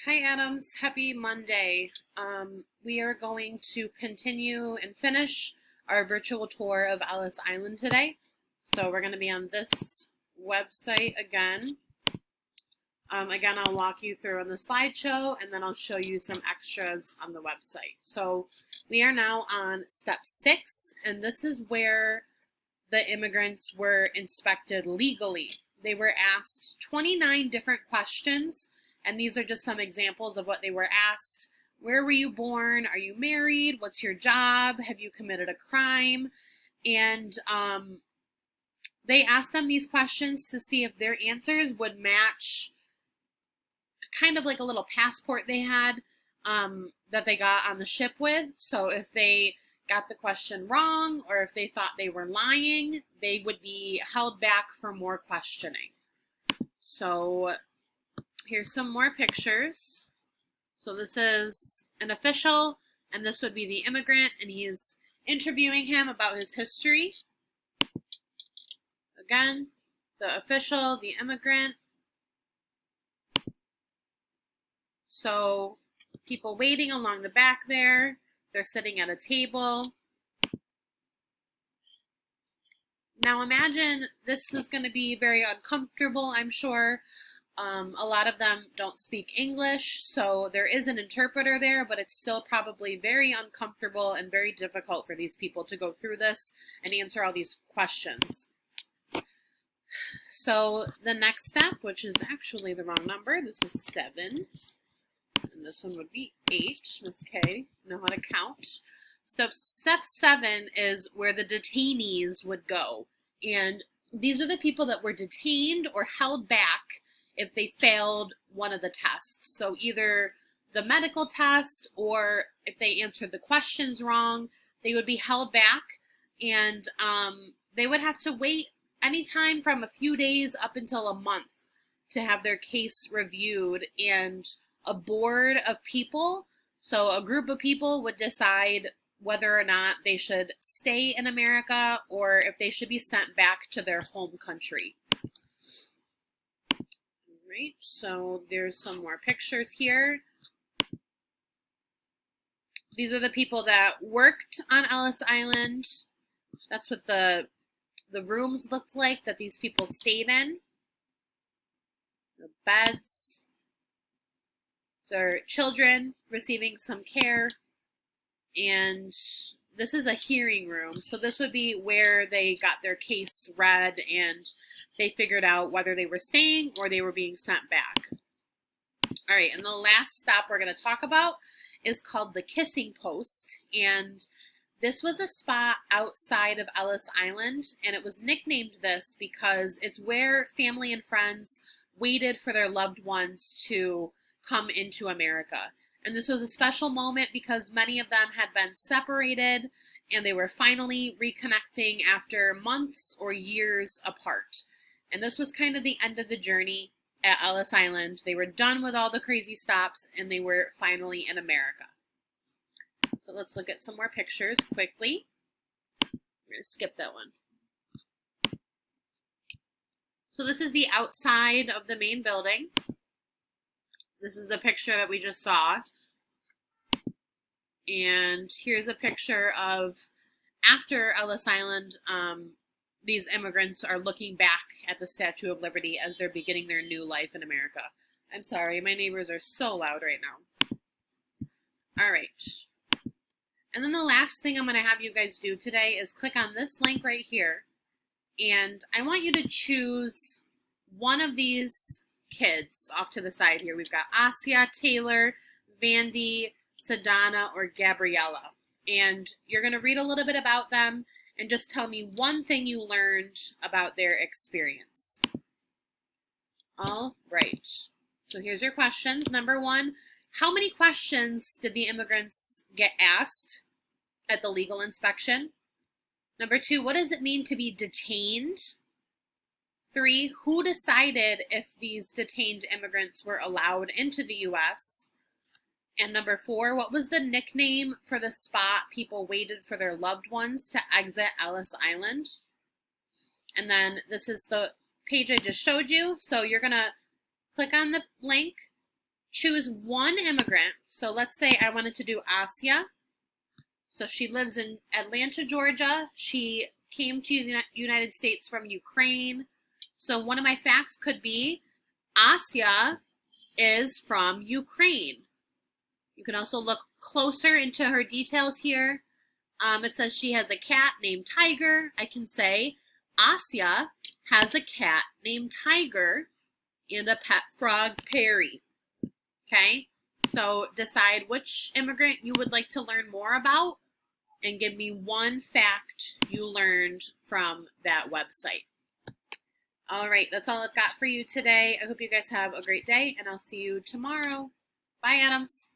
Hi Adams, happy Monday. We are going to continue and finish our virtual tour of Ellis Island today. So we're going to be on this website again. Again, I'll walk you through on the slideshow and then I'll show you some extras on the website. So we are now on step 6, and this is where the immigrants were inspected legally. They were asked 29 different questions, and these are just some examples of what they were asked. Where were you born? Are you married? What's your job? Have you committed a crime? And they asked them these questions to see if their answers would match kind of like a little passport they had that they got on the ship with. So if they got the question wrong or if they thought they were lying, they would be held back for more questioning. So here's some more pictures. So this is an official, and this would be the immigrant, and he's interviewing him about his history. Again, the official, the immigrant. So people waiting along the back there. They're sitting at a table. Now imagine this is going to be very uncomfortable, I'm sure. A lot of them don't speak English, so there is an interpreter there, but it's still probably very uncomfortable and very difficult for these people to go through this and answer all these questions. So the next step, which is actually the wrong number, this is 7, and this one would be 8. Miss K, know how to count. Step 7 is where the detainees would go, and these are the people that were detained or held back if they failed one of the tests. So either the medical test, or if they answered the questions wrong, they would be held back, and they would have to wait anytime from a few days up until a month to have their case reviewed, and a board of people, so a group of people, would decide whether or not they should stay in America or if they should be sent back to their home country. Right, so there's some more pictures here. These are the people that worked on Ellis Island. That's what the rooms looked like that these people stayed in. The beds. So children receiving some care. And this is a hearing room. So this would be where they got their case read and they figured out whether they were staying or they were being sent back. All right, and the last stop we're going to talk about is called the kissing post. And this was a spot outside of Ellis Island, and it was nicknamed this because it's where family and friends waited for their loved ones to come into America. And this was a special moment because many of them had been separated and they were finally reconnecting after months or years apart. And this was kind of the end of the journey at Ellis Island. They were done with all the crazy stops and they were finally in America. So let's look at some more pictures quickly. We're going to skip that one. So this is the outside of the main building. This is the picture that we just saw. And here's a picture of after Ellis Island. These immigrants are looking back at the Statue of Liberty as they're beginning their new life in America. I'm sorry, my neighbors are so loud right now. All right. And then the last thing I'm going to have you guys do today is click on this link right here. And I want you to choose one of these kids off to the side here. We've got Asia, Taylor, Vandy, Sadana, or Gabriella. And you're going to read a little bit about them and just tell me one thing you learned about their experience. All right. So here's your questions. Number 1, how many questions did the immigrants get asked at the legal inspection? Number 2, what does it mean to be detained? 3, who decided if these detained immigrants were allowed into the U.S.? And number 4, what was the nickname for the spot people waited for their loved ones to exit Ellis Island? And then this is the page I just showed you. So you're going to click on the link, choose one immigrant. So let's say I wanted to do Asya. So she lives in Atlanta, Georgia. She came to the United States from Ukraine. So one of my facts could be Asya is from Ukraine. You can also look closer into her details here. It says she has a cat named Tiger. I can say Asya has a cat named Tiger and a pet frog, Perry. Okay, so decide which immigrant you would like to learn more about and give me one fact you learned from that website. All right, that's all I've got for you today. I hope you guys have a great day, and I'll see you tomorrow. Bye, Adams.